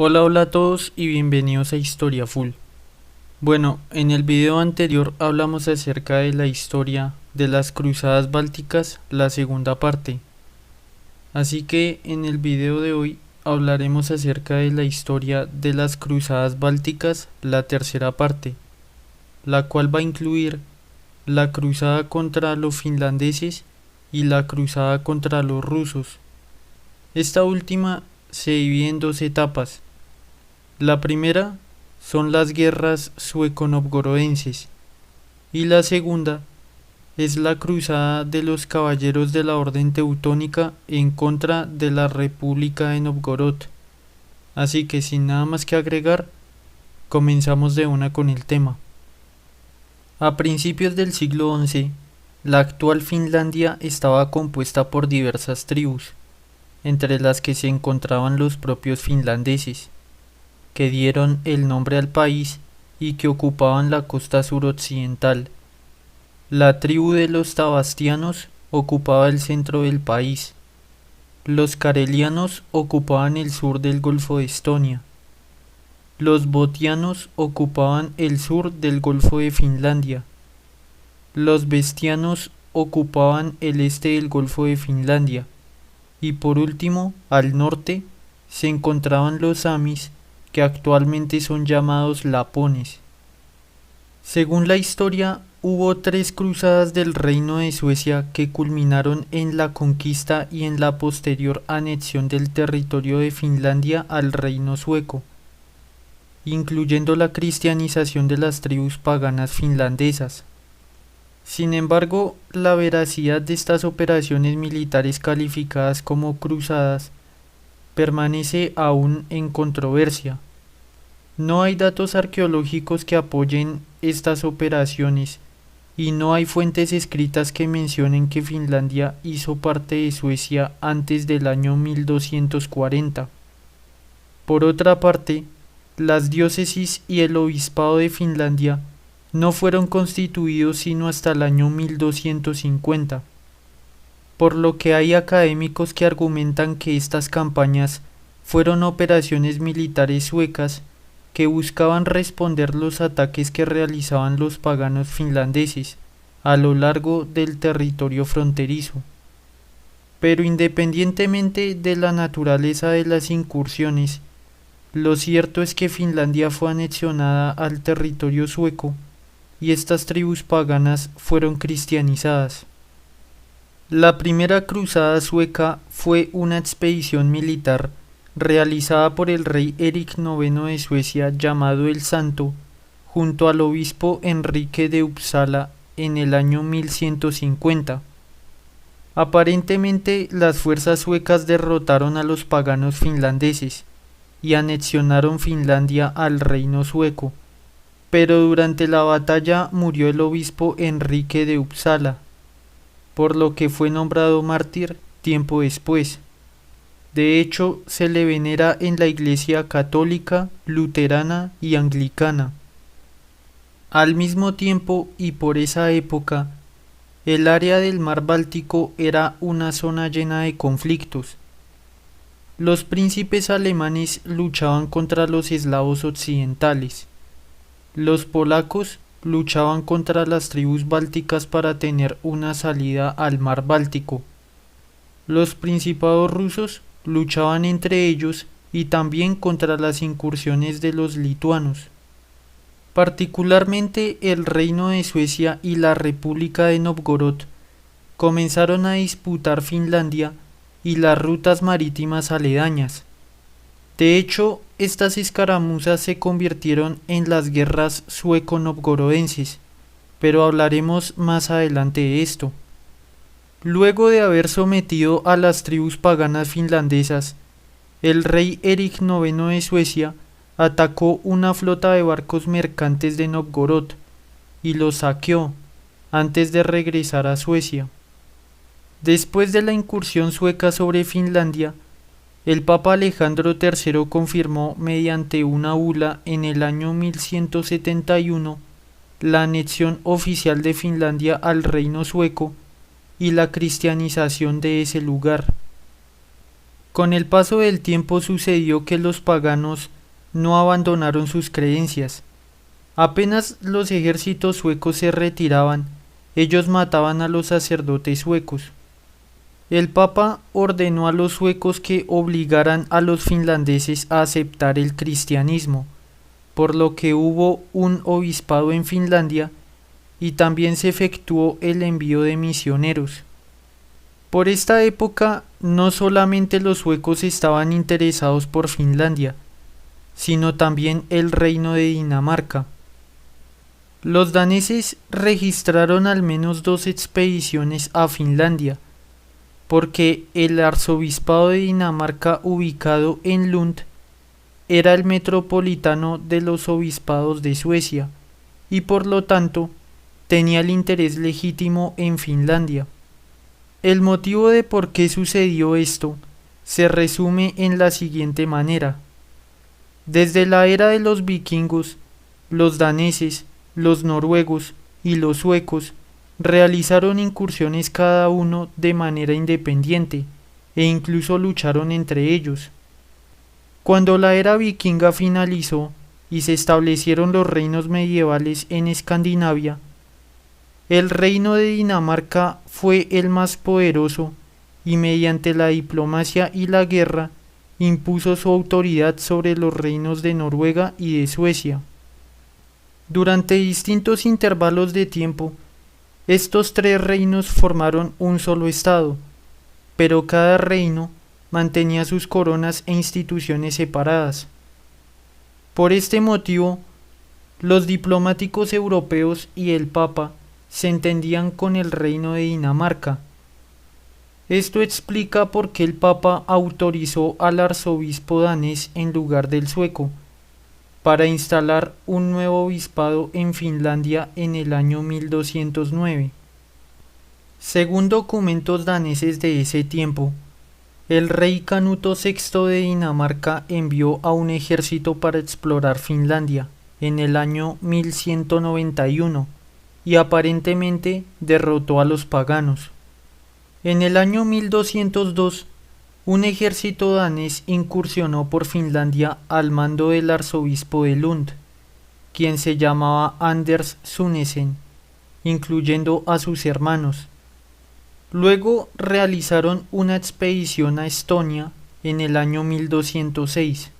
Hola, hola a todos y bienvenidos a Historia Full. Bueno, en el video anterior hablamos acerca de la historia de las cruzadas bálticas, la segunda parte. Así que en el video de hoy hablaremos acerca de la historia de las cruzadas bálticas, la tercera parte, la cual va a incluir la cruzada contra los finlandeses y la cruzada contra los rusos. Esta última se divide en dos etapas. La primera son las guerras sueco-novgorodenses y la segunda es la cruzada de los caballeros de la Orden Teutónica en contra de la República de Novgorod. Así que sin nada más que agregar, comenzamos de una con el tema. A principios del siglo XI, la actual Finlandia estaba compuesta por diversas tribus, entre las que se encontraban los propios finlandeses, que dieron el nombre al país y que ocupaban la costa suroccidental. La tribu de los tabastianos ocupaba el centro del país. Los carelianos ocupaban el sur del Golfo de Estonia. Los botianos ocupaban el sur del Golfo de Finlandia. Los bestianos ocupaban el este del Golfo de Finlandia. Y por último, al norte, se encontraban los samis, que actualmente son llamados lapones. Según la historia, hubo 3 cruzadas del Reino de Suecia que culminaron en la conquista y en la posterior anexión del territorio de Finlandia al Reino sueco, incluyendo la cristianización de las tribus paganas finlandesas. Sin embargo, la veracidad de estas operaciones militares calificadas como cruzadas permanece aún en controversia. No hay datos arqueológicos que apoyen estas operaciones y no hay fuentes escritas que mencionen que Finlandia hizo parte de Suecia antes del año 1240. Por otra parte, las diócesis y el obispado de Finlandia no fueron constituidos sino hasta el año 1250, por lo que hay académicos que argumentan que estas campañas fueron operaciones militares suecas que buscaban responder los ataques que realizaban los paganos finlandeses a lo largo del territorio fronterizo. Pero independientemente de la naturaleza de las incursiones, lo cierto es que Finlandia fue anexionada al territorio sueco y estas tribus paganas fueron cristianizadas. La primera cruzada sueca fue una expedición militar realizada por el rey Erik IX de Suecia llamado el Santo, junto al obispo Enrique de Uppsala en el año 1150. Aparentemente las fuerzas suecas derrotaron a los paganos finlandeses y anexionaron Finlandia al reino sueco, pero durante la batalla murió el obispo Enrique de Uppsala, por lo que fue nombrado mártir tiempo después. De hecho, se le venera en la Iglesia católica, luterana y anglicana. Al mismo tiempo y por esa época, el área del mar Báltico era una zona llena de conflictos. Los príncipes alemanes luchaban contra los eslavos occidentales. Los polacos luchaban contra las tribus bálticas para tener una salida al mar Báltico. Los principados rusos luchaban entre ellos y también contra las incursiones de los lituanos. Particularmente el Reino de Suecia y la República de Novgorod comenzaron a disputar Finlandia y las rutas marítimas aledañas. De hecho, estas escaramuzas se convirtieron en las guerras sueco-novgorodenses, pero hablaremos más adelante de esto. Luego de haber sometido a las tribus paganas finlandesas, el rey Erik IX de Suecia atacó una flota de barcos mercantes de Novgorod y los saqueó antes de regresar a Suecia. Después de la incursión sueca sobre Finlandia, el Papa Alejandro III confirmó mediante una bula en el año 1171 la anexión oficial de Finlandia al reino sueco y la cristianización de ese lugar. Con el paso del tiempo sucedió que los paganos no abandonaron sus creencias. Apenas los ejércitos suecos se retiraban, ellos mataban a los sacerdotes suecos. El Papa ordenó a los suecos que obligaran a los finlandeses a aceptar el cristianismo, por lo que hubo un obispado en Finlandia y también se efectuó el envío de misioneros. Por esta época, no solamente los suecos estaban interesados por Finlandia, sino también el reino de Dinamarca. Los daneses registraron al menos 2 expediciones a Finlandia, porque el arzobispado de Dinamarca ubicado en Lund era el metropolitano de los obispados de Suecia y por lo tanto tenía el interés legítimo en Finlandia. El motivo de por qué sucedió esto se resume en la siguiente manera. Desde la era de los vikingos, los daneses, los noruegos y los suecos realizaron incursiones cada uno de manera independiente e incluso lucharon entre ellos. Cuando la era vikinga finalizó y se establecieron los reinos medievales en Escandinavia, el reino de Dinamarca fue el más poderoso y mediante la diplomacia y la guerra impuso su autoridad sobre los reinos de Noruega y de Suecia. Durante distintos intervalos de tiempo, estos 3 reinos formaron un solo estado, pero cada reino mantenía sus coronas e instituciones separadas. Por este motivo, los diplomáticos europeos y el Papa se entendían con el reino de Dinamarca. Esto explica por qué el Papa autorizó al arzobispo danés en lugar del sueco, para instalar un nuevo obispado en Finlandia en el año 1209. Según documentos daneses de ese tiempo, el rey Canuto VI de Dinamarca envió a un ejército para explorar Finlandia en el año 1191 y aparentemente derrotó a los paganos. En el año 1202, un ejército danés incursionó por Finlandia al mando del arzobispo de Lund, quien se llamaba Anders Sunesen, incluyendo a sus hermanos. Luego realizaron una expedición a Estonia en el año 1206.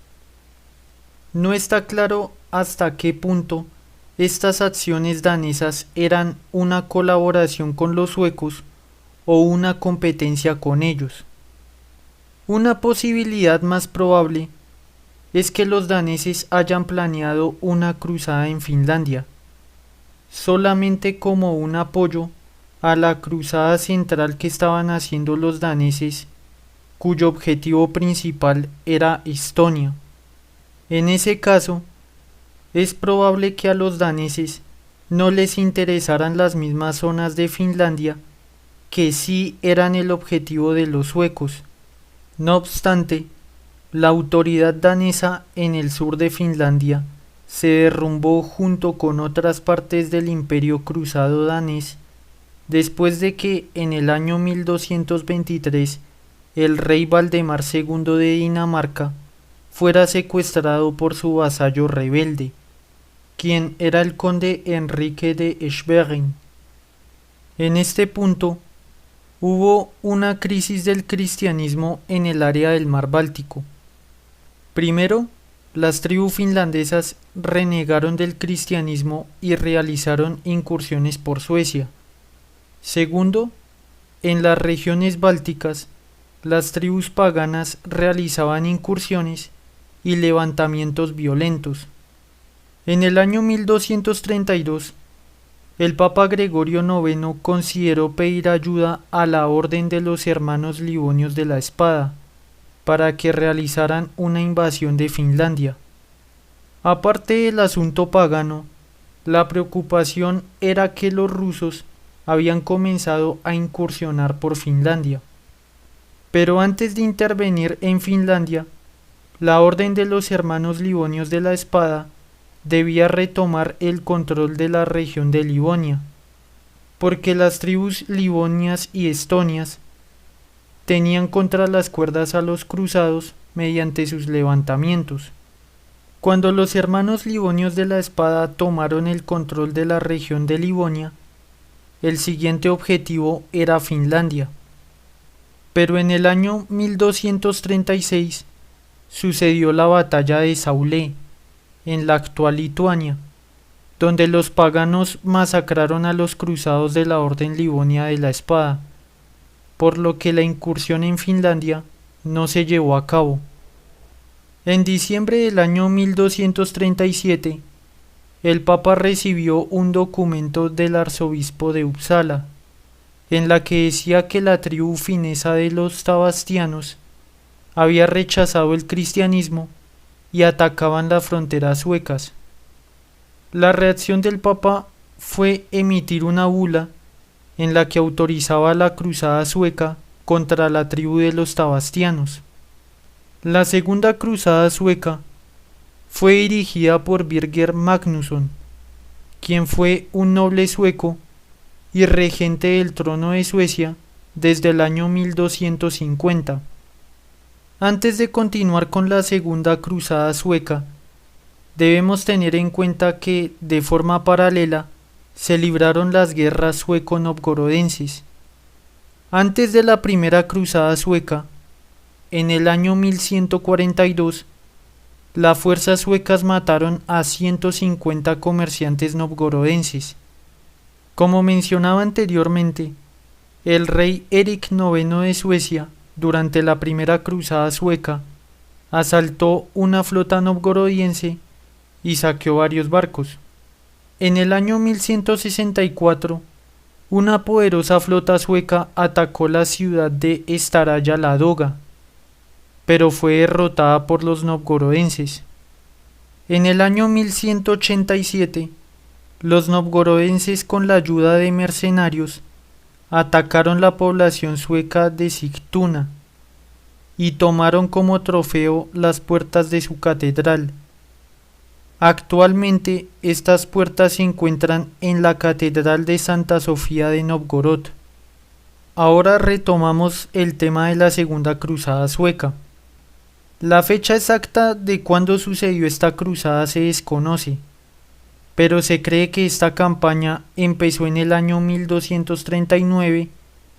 No está claro hasta qué punto estas acciones danesas eran una colaboración con los suecos o una competencia con ellos. Una posibilidad más probable es que los daneses hayan planeado una cruzada en Finlandia, solamente como un apoyo a la cruzada central que estaban haciendo los daneses, cuyo objetivo principal era Estonia. En ese caso, es probable que a los daneses no les interesaran las mismas zonas de Finlandia que sí eran el objetivo de los suecos. No obstante, la autoridad danesa en el sur de Finlandia se derrumbó junto con otras partes del imperio cruzado danés después de que en el año 1223 el rey Valdemar II de Dinamarca fuera secuestrado por su vasallo rebelde, quien era el conde Enrique de Schwerin. En este punto, hubo una crisis del cristianismo en el área del mar Báltico. Primero, las tribus finlandesas renegaron del cristianismo y realizaron incursiones por Suecia. Segundo, en las regiones bálticas, las tribus paganas realizaban incursiones y levantamientos violentos. En el año 1232, el Papa Gregorio IX consideró pedir ayuda a la Orden de los Hermanos Livonios de la Espada para que realizaran una invasión de Finlandia. Aparte del asunto pagano, la preocupación era que los rusos habían comenzado a incursionar por Finlandia. Pero antes de intervenir en Finlandia, la Orden de los Hermanos Livonios de la Espada debía retomar el control de la región de Livonia, porque las tribus livonias y estonias tenían contra las cuerdas a los cruzados mediante sus levantamientos. Cuando los hermanos Livonios de la Espada tomaron el control de la región de Livonia, el siguiente objetivo era Finlandia. Pero en el año 1236 sucedió la batalla de Saulé, en la actual Lituania, donde los paganos masacraron a los cruzados de la Orden Livonia de la Espada, por lo que la incursión en Finlandia no se llevó a cabo. En diciembre del año 1237, el Papa recibió un documento del arzobispo de Uppsala, en la que decía que la tribu finesa de los tabastianos había rechazado el cristianismo y atacaban las fronteras suecas. La reacción del Papa fue emitir una bula en la que autorizaba la cruzada sueca contra la tribu de los tabastianos. La segunda cruzada sueca fue dirigida por Birger Magnusson, quien fue un noble sueco y regente del trono de Suecia desde el año 1250. Antes de continuar con la segunda cruzada sueca, debemos tener en cuenta que, de forma paralela, se libraron las guerras sueco-novgorodenses. Antes de la primera cruzada sueca, en el año 1142, las fuerzas suecas mataron a 150 comerciantes novgorodenses. Como mencionaba anteriormente, el rey Erik IX de Suecia, durante la primera cruzada sueca, asaltó una flota novgorodiense y saqueó varios barcos. En el año 1164, una poderosa flota sueca atacó la ciudad de Staraya Ladoga, pero fue derrotada por los novgorodenses. En el año 1187, los novgorodenses, con la ayuda de mercenarios, atacaron la población sueca de Sigtuna y tomaron como trofeo las puertas de su catedral. Actualmente estas puertas se encuentran en la Catedral de Santa Sofía de Novgorod. Ahora retomamos el tema de la Segunda Cruzada Sueca. La fecha exacta de cuándo sucedió esta cruzada se desconoce, pero se cree que esta campaña empezó en el año 1239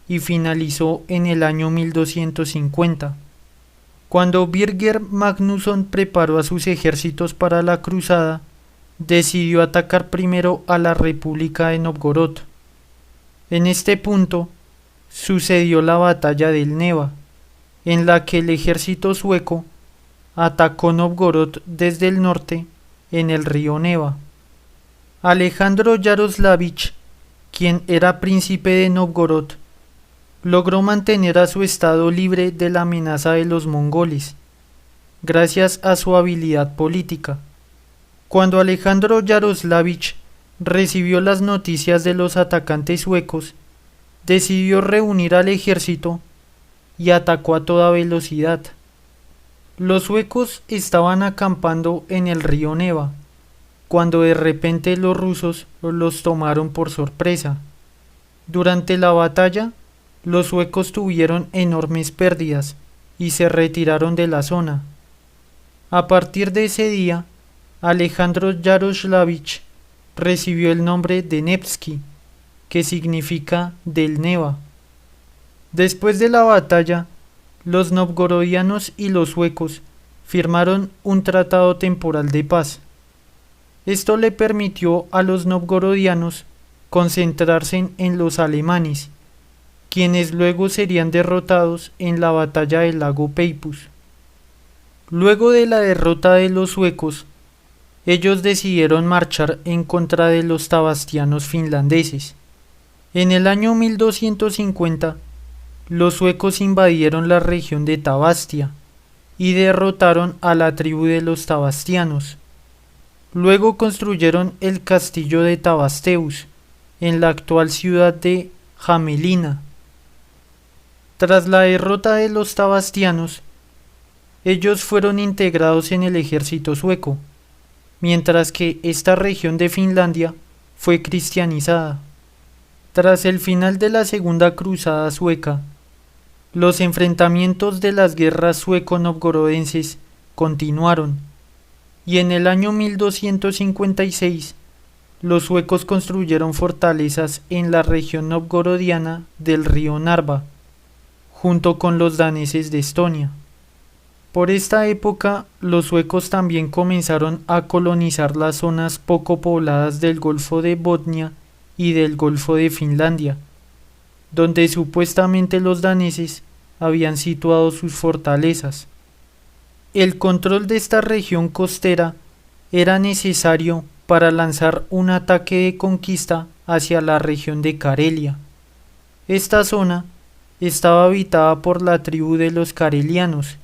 y finalizó en el año 1250. Cuando Birger Magnusson preparó a sus ejércitos para la cruzada, decidió atacar primero a la República de Novgorod. En este punto sucedió la batalla del Neva, en la que el ejército sueco atacó Novgorod desde el norte en el río Neva. Alejandro Yaroslavich, quien era príncipe de Novgorod, logró mantener a su estado libre de la amenaza de los mongoles, gracias a su habilidad política. Cuando Alejandro Yaroslavich recibió las noticias de los atacantes suecos, decidió reunir al ejército y atacó a toda velocidad. Los suecos estaban acampando en el río Neva, cuando de repente los rusos los tomaron por sorpresa. Durante la batalla, los suecos tuvieron enormes pérdidas y se retiraron de la zona. A partir de ese día, Alejandro Yaroslavich recibió el nombre de Nevsky, que significa del Neva. Después de la batalla, los novgorodianos y los suecos firmaron un tratado temporal de paz. Esto le permitió a los novgorodianos concentrarse en los alemanes, quienes luego serían derrotados en la batalla del lago Peipus. Luego de la derrota de los suecos, ellos decidieron marchar en contra de los tabastianos finlandeses. En el año 1250, los suecos invadieron la región de Tabastia y derrotaron a la tribu de los tabastianos. Luego construyeron el castillo de Tabasteus, en la actual ciudad de Hamelina. Tras la derrota de los tabastianos, ellos fueron integrados en el ejército sueco, mientras que esta región de Finlandia fue cristianizada. Tras el final de la Segunda Cruzada Sueca, Los enfrentamientos de las guerras sueco-novgorodenses continuaron, y en el año 1256 los suecos construyeron fortalezas en la región novgorodiana del río Narva, junto con los daneses de Estonia. Por esta época, los suecos también comenzaron a colonizar las zonas poco pobladas del Golfo de Botnia y del Golfo de Finlandia, donde supuestamente los daneses habían situado sus fortalezas. El control de esta región costera era necesario para lanzar un ataque de conquista hacia la región de Carelia. Esta zona estaba habitada por la tribu de los carelianos,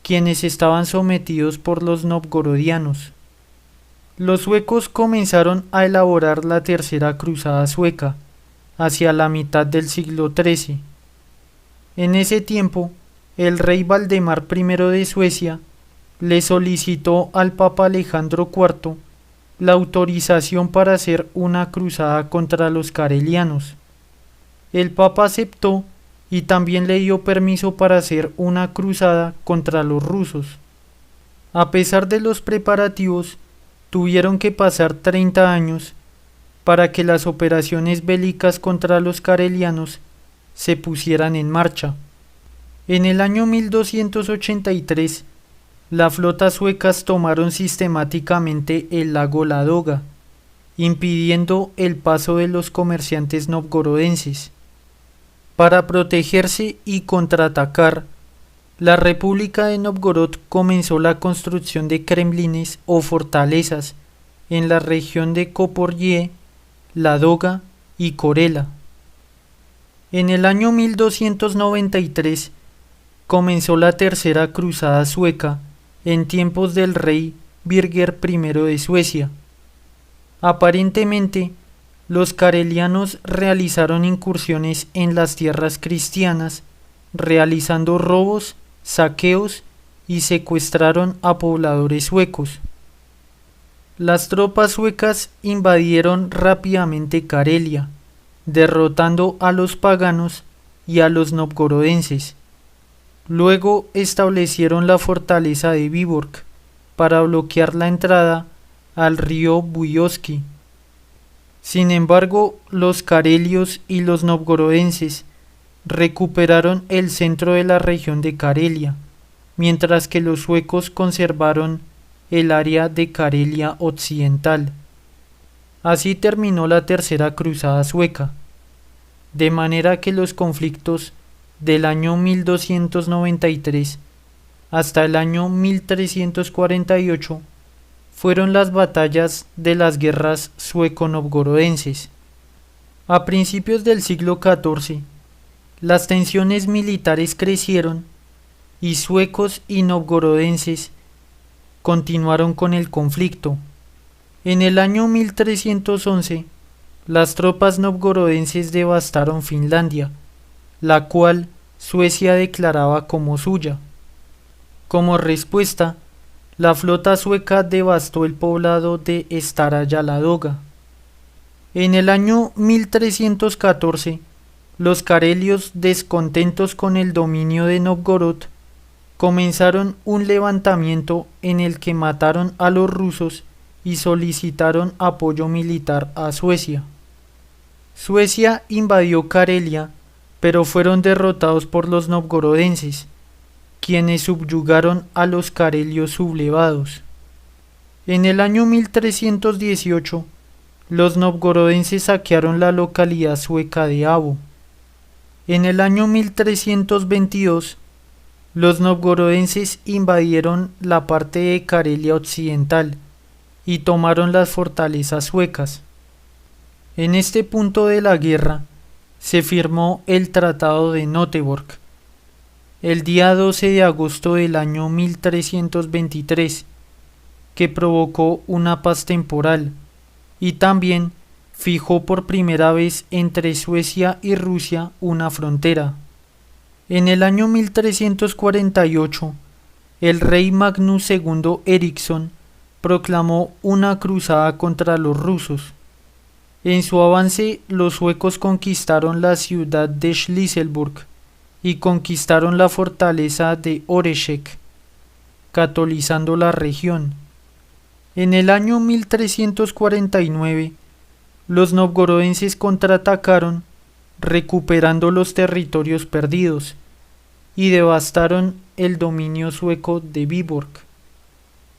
quienes estaban sometidos por los novgorodianos. Los suecos comenzaron a elaborar la tercera cruzada sueca, hacia la mitad del siglo XIII. En ese tiempo, el rey Valdemar I de Suecia le solicitó al Papa Alejandro IV la autorización para hacer una cruzada contra los carelianos. El Papa aceptó y también le dio permiso para hacer una cruzada contra los rusos. A pesar de los preparativos, tuvieron que pasar 30 años para que las operaciones bélicas contra los carelianos se pusieran en marcha. En el año 1283, las flotas suecas tomaron sistemáticamente el lago Ladoga, impidiendo el paso de los comerciantes novgorodenses. Para protegerse y contraatacar, la República de Novgorod comenzó la construcción de kremlines o fortalezas en la región de Koporye, Ladoga y Korela. En el año 1293 comenzó la tercera cruzada sueca en tiempos del rey Birger I de Suecia. Aparentemente, los carelianos realizaron incursiones en las tierras cristianas, realizando robos, saqueos y secuestraron a pobladores suecos. Las tropas suecas invadieron rápidamente Carelia, derrotando a los paganos y a los novgorodenses. Luego establecieron la fortaleza de Viborg para bloquear la entrada al río Buyoski. Sin embargo, los carelios y los novgorodenses recuperaron el centro de la región de Carelia, mientras que los suecos conservaron el área de Carelia occidental. Así terminó la tercera cruzada sueca, de manera que los conflictos del año 1293 hasta el año 1348 fueron las batallas de las guerras sueco-novgorodenses. A principios del siglo XIV, las tensiones militares crecieron y suecos y novgorodenses continuaron con el conflicto. En el año 1311, las tropas novgorodenses devastaron Finlandia, la cual Suecia declaraba como suya. Como respuesta, la flota sueca devastó el poblado de Staraya Ladoga. En el año 1314, los carelios, descontentos con el dominio de Novgorod, comenzaron un levantamiento en el que mataron a los rusos y solicitaron apoyo militar a Suecia. Suecia invadió Carelia, pero fueron derrotados por los novgorodenses, quienes subyugaron a los carelios sublevados. En el año 1318, los novgorodenses saquearon la localidad sueca de Abo. En el año 1322, los novgorodenses invadieron la parte de Carelia occidental y tomaron las fortalezas suecas. En este punto de la guerra se firmó el Tratado de Göteborg, el día 12 de agosto del año 1323, que provocó una paz temporal y también fijó por primera vez entre Suecia y Rusia una frontera. En el año 1348, el rey Magnus II Eriksson proclamó una cruzada contra los rusos. En su avance, los suecos conquistaron la ciudad de Shlisselburg y conquistaron la fortaleza de Oreshek, catolizando la región. En el año 1349, los novgorodenses contraatacaron, recuperando los territorios perdidos, y devastaron el dominio sueco de Viborg.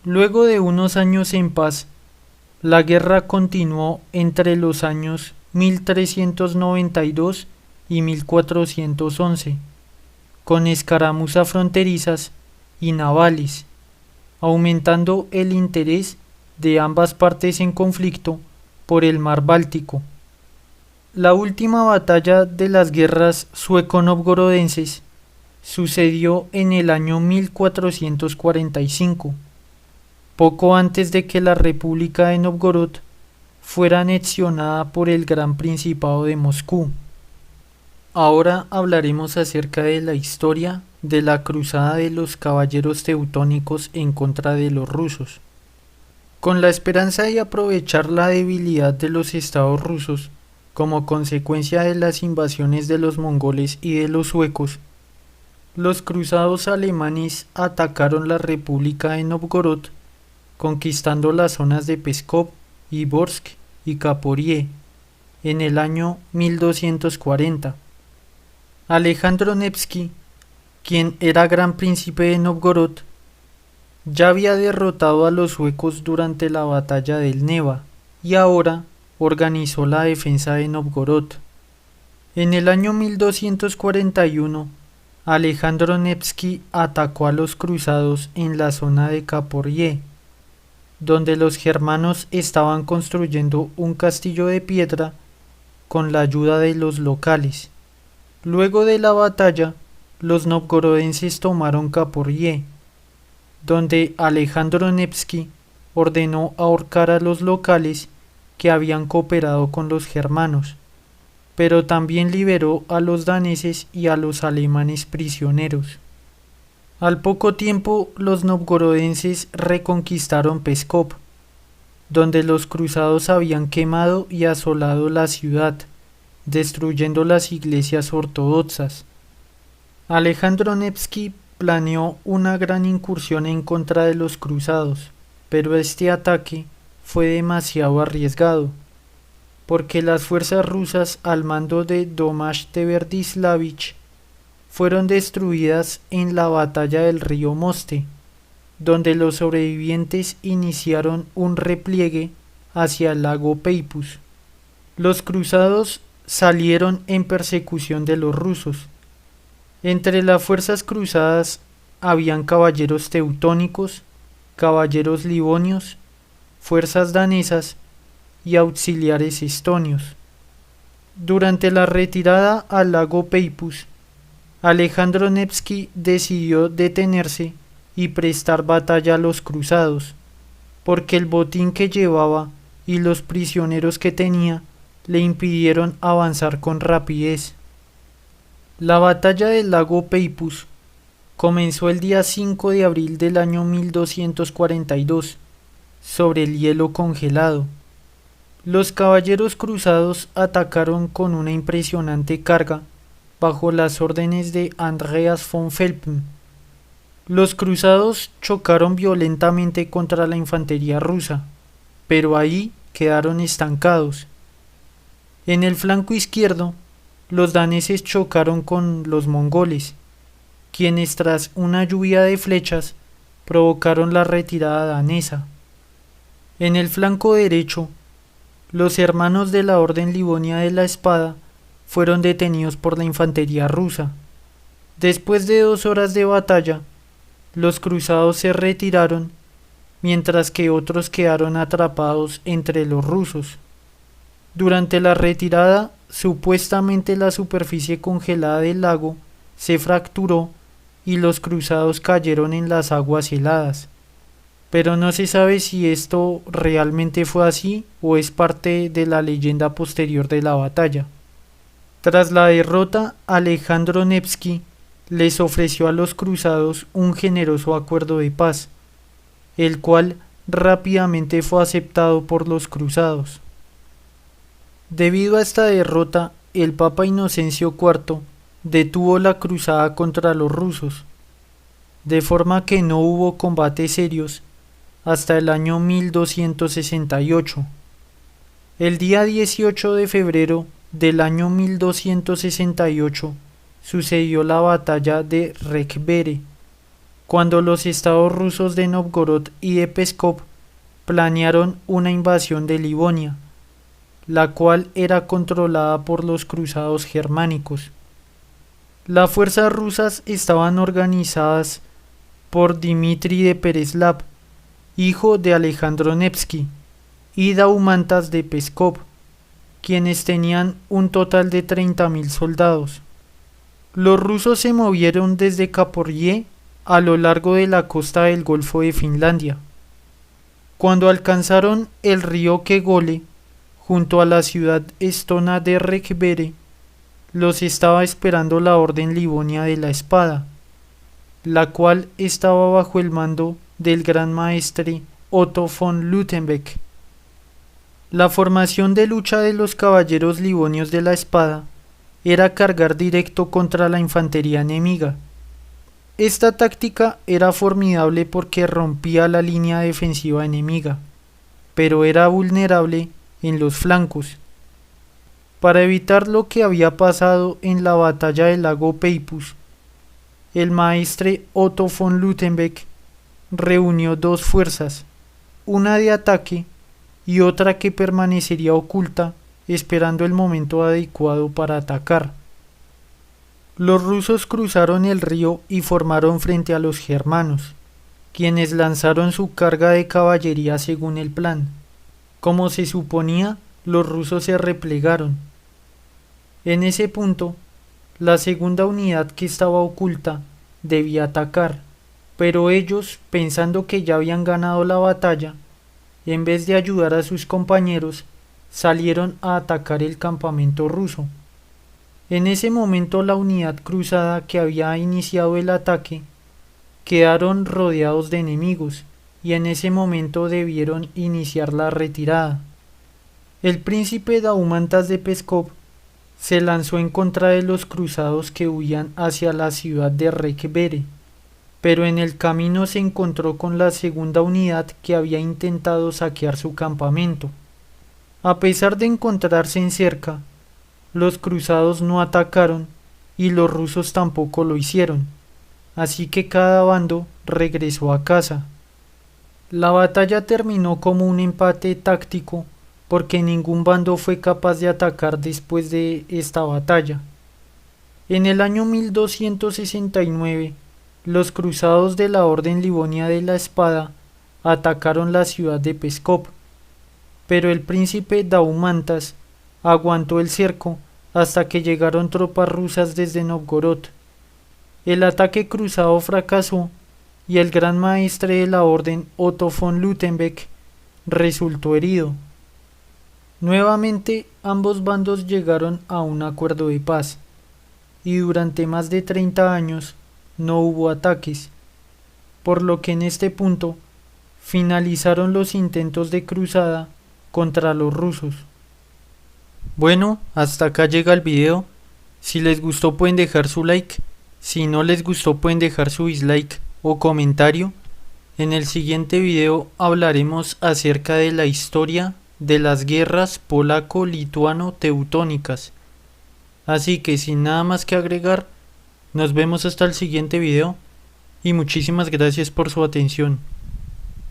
Luego de unos años en paz, la guerra continuó entre los años 1392 y 1411, con escaramuzas fronterizas y navales, aumentando el interés de ambas partes en conflicto por el mar Báltico. La última batalla de las guerras sueco-novgorodenses sucedió en el año 1445, poco antes de que la República de Novgorod fuera anexionada por el Gran Principado de Moscú. Ahora hablaremos acerca de la historia de la cruzada de los caballeros teutónicos en contra de los rusos. Con la esperanza de aprovechar la debilidad de los estados rusos como consecuencia de las invasiones de los mongoles y de los suecos, los cruzados alemanes atacaron la República de Novgorod, conquistando las zonas de Pskov, Iborsk y Kaporie en el año 1240. Alejandro Nevsky, quien era gran príncipe de Novgorod, ya había derrotado a los suecos durante la batalla del Neva y ahora organizó la defensa de Novgorod. En el año 1241, Alejandro Nevsky atacó a los cruzados en la zona de Kaporie, donde los germanos estaban construyendo un castillo de piedra con la ayuda de los locales. Luego de la batalla, los novgorodenses tomaron Kaporie, donde Alejandro Nevsky ordenó ahorcar a los locales que habían cooperado con los germanos, pero también liberó a los daneses y a los alemanes prisioneros. Al poco tiempo, los novgorodenses reconquistaron Pskov, donde los cruzados habían quemado y asolado la ciudad, destruyendo las iglesias ortodoxas. Alejandro Nevsky planeó una gran incursión en contra de los cruzados, pero este ataque fue demasiado arriesgado, porque las fuerzas rusas al mando de Domash Tverdislávich fueron destruidas en la batalla del río Moste, donde los sobrevivientes iniciaron un repliegue hacia el lago Peipus. Los cruzados salieron en persecución de los rusos. Entre las fuerzas cruzadas habían caballeros teutónicos, caballeros livonios, fuerzas danesas y auxiliares estonios. Durante la retirada al lago Peipus, Alejandro Nevsky decidió detenerse y prestar batalla a los cruzados, porque el botín que llevaba y los prisioneros que tenía le impidieron avanzar con rapidez. La batalla del lago Peipus comenzó el día 5 de abril del año 1242, sobre el hielo congelado. Los caballeros cruzados atacaron con una impresionante carga bajo las órdenes de Andreas von Felpen. Los cruzados chocaron violentamente contra la infantería rusa, pero ahí quedaron estancados. En el flanco izquierdo, los daneses chocaron con los mongoles, quienes tras una lluvia de flechas provocaron la retirada danesa. En el flanco derecho, los hermanos de la Orden Livonia de la Espada fueron detenidos por la infantería rusa. Después de 2 horas de batalla, los cruzados se retiraron, mientras que otros quedaron atrapados entre los rusos. Durante la retirada, supuestamente la superficie congelada del lago se fracturó y los cruzados cayeron en las aguas heladas. Pero no se sabe si esto realmente fue así o es parte de la leyenda posterior de la batalla. Tras la derrota, Alejandro Nevsky les ofreció a los cruzados un generoso acuerdo de paz, el cual rápidamente fue aceptado por los cruzados. Debido a esta derrota, el Papa Inocencio IV detuvo la cruzada contra los rusos, de forma que no hubo combates serios hasta el año 1268. El día 18 de febrero del año 1268 sucedió la batalla de Rekvere, cuando los estados rusos de Novgorod y de Pskov planearon una invasión de Livonia, la cual era controlada por los cruzados germánicos. Las fuerzas rusas estaban organizadas por Dmitri de Pereslav, hijo de Alejandro Nevsky, y Daumantas de Pskov, quienes tenían un total de 30.000 soldados. Los rusos se movieron desde Zaporozhye a lo largo de la costa del Golfo de Finlandia. Cuando alcanzaron el río Kegole, junto a la ciudad estona de Rekvere, los estaba esperando la Orden Livonia de la Espada, la cual estaba bajo el mando del gran maestre Otto von Luttenbeck. La formación de lucha de los caballeros livonios de la Espada era cargar directo contra la infantería enemiga. Esta táctica era formidable porque rompía la línea defensiva enemiga, pero era vulnerable en los flancos. Para evitar lo que había pasado en la batalla del lago Peipus, el maestre Otto von Luttenbeck reunió dos fuerzas, una de ataque y otra que permanecería oculta esperando el momento adecuado para atacar. Los rusos cruzaron el río y formaron frente a los germanos, quienes lanzaron su carga de caballería según el plan. Como se suponía, los rusos se replegaron. En ese punto, la segunda unidad que estaba oculta debía atacar, pero ellos, pensando que ya habían ganado la batalla, en vez de ayudar a sus compañeros, salieron a atacar el campamento ruso. En ese momento la unidad cruzada que había iniciado el ataque quedaron rodeados de enemigos y en ese momento debieron iniciar la retirada. El príncipe Daumantas de Pskov se lanzó en contra de los cruzados que huían hacia la ciudad de Rekvere, pero en el camino se encontró con la segunda unidad que había intentado saquear su campamento. A pesar de encontrarse en cerca, los cruzados no atacaron y los rusos tampoco lo hicieron, así que cada bando regresó a casa. La batalla terminó como un empate táctico porque ningún bando fue capaz de atacar después de esta batalla. En el año 1269, los cruzados de la Orden Livonia de la Espada atacaron la ciudad de Pskov, pero el príncipe Daumantas aguantó el cerco hasta que llegaron tropas rusas desde Novgorod. El ataque cruzado fracasó y el gran maestre de la orden, Otto von Luttenbeck, resultó herido. Nuevamente ambos bandos llegaron a un acuerdo de paz, y durante más de 30 años no hubo ataques, por lo que en este punto finalizaron los intentos de cruzada contra los rusos. Bueno, hasta acá llega el video. Si les gustó pueden dejar su like, si no les gustó pueden dejar su dislike o comentario. En el siguiente video hablaremos acerca de la historia de las guerras polaco-lituano-teutónicas. Así que sin nada más que agregar, nos vemos hasta el siguiente video y muchísimas gracias por su atención.